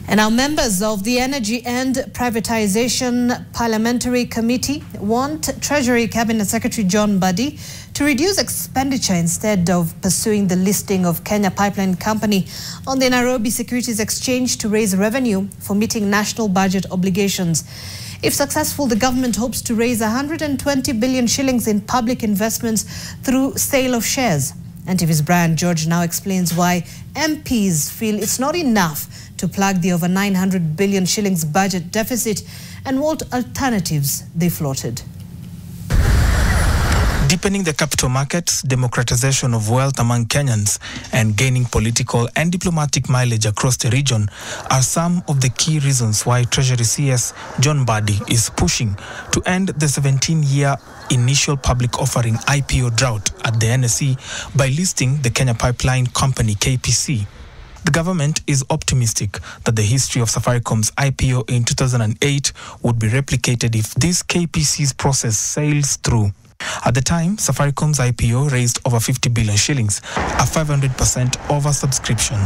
And now members of the Energy and Privatisation Parliamentary Committee want Treasury Cabinet Secretary John Mbadi to reduce expenditure instead of pursuing the listing of Kenya Pipeline Company on the Nairobi Securities Exchange to raise revenue for meeting national budget obligations. If successful, the government hopes to raise 120 billion shillings in public investments through sale of shares. And TV's Brian George now explains why MPs feel it's not enough to plug the over 900 billion shillings budget deficit and what alternatives they floated. Deepening the capital markets, democratization of wealth among Kenyans, and gaining political and diplomatic mileage across the region are some of the key reasons why Treasury CS John Mbadi is pushing to end the 17-year initial public offering IPO drought at the NSE by listing the Kenya Pipeline Company KPC. The government is optimistic that the history of Safaricom's IPO in 2008 would be replicated if this KPC's process sails through. At the time, Safaricom's IPO raised over 50 billion shillings, a 500% oversubscription.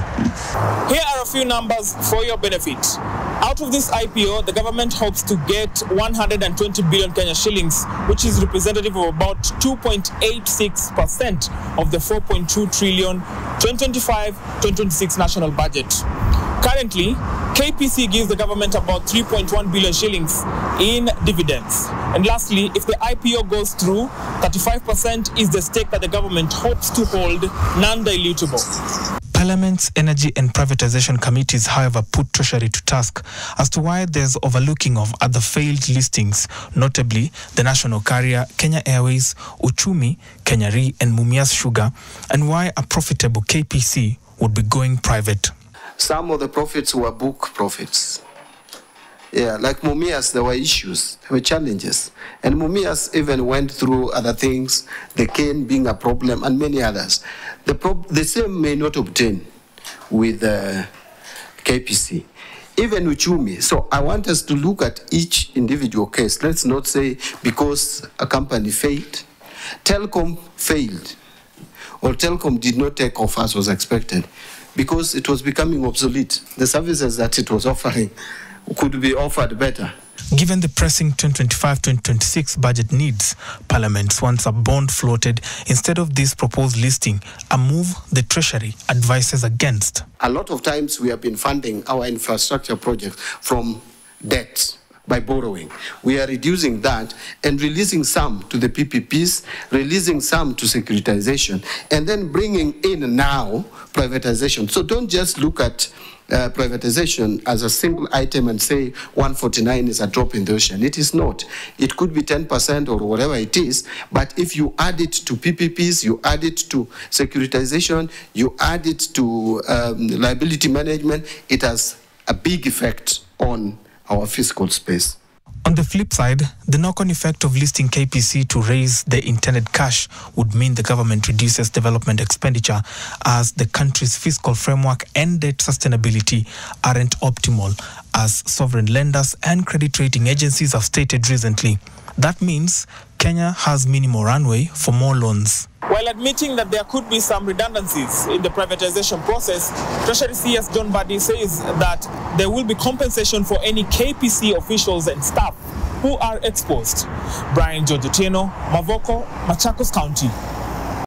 Here are a few numbers for your benefit. Out of this IPO, the government hopes to get 120 billion Kenya shillings, which is representative of about 2.86% of the 4.2 trillion 2025-2026 national budget. Currently, KPC gives the government about 3.1 billion shillings in dividends. And lastly, if the IPO goes through, 35% is the stake that the government hopes to hold non-dilutable. Parliament's Energy and Privatisation Committees, however, put Treasury to task as to why there's overlooking of other failed listings, notably the national carrier Kenya Airways, Uchumi, Kenya Re and Mumias Sugar, and why a profitable KPC would be going private. Some of the profits were book profits. Yeah, like Mumias, there were issues, there were challenges. And Mumias even went through other things, the cane being a problem, and many others. The same may not obtain with KPC. Even Uchumi. So I want us to look at each individual case. Let's not say because a company failed, Telkom failed, or Telkom did not take off as was expected, because it was becoming obsolete. The services that it was offering could be offered better. Given the pressing 2025-2026 budget needs, Parliament wants a bond floated instead of this proposed listing, a move the Treasury advises against. A lot of times we have been funding our infrastructure projects from debt, by borrowing. We are reducing that and releasing some to the PPPs, releasing some to securitization, and then bringing in now privatization. So don't just look at privatization as a single item and say 149 is a drop in the ocean. It is not. It could be 10% or whatever it is, but if you add it to PPPs, you add it to securitization, you add it to liability management, it has a big effect on our fiscal space. On the flip side, the knock-on effect of listing KPC to raise the intended cash would mean the government reduces development expenditure as the country's fiscal framework and debt sustainability aren't optimal, as sovereign lenders and credit rating agencies have stated recently. That means Kenya has minimal runway for more loans. While admitting that there could be some redundancies in the privatization process, Treasury CS John Mbadi says that there will be compensation for any KPC officials and staff who are exposed. Brian George, Mavoko, Machakos County.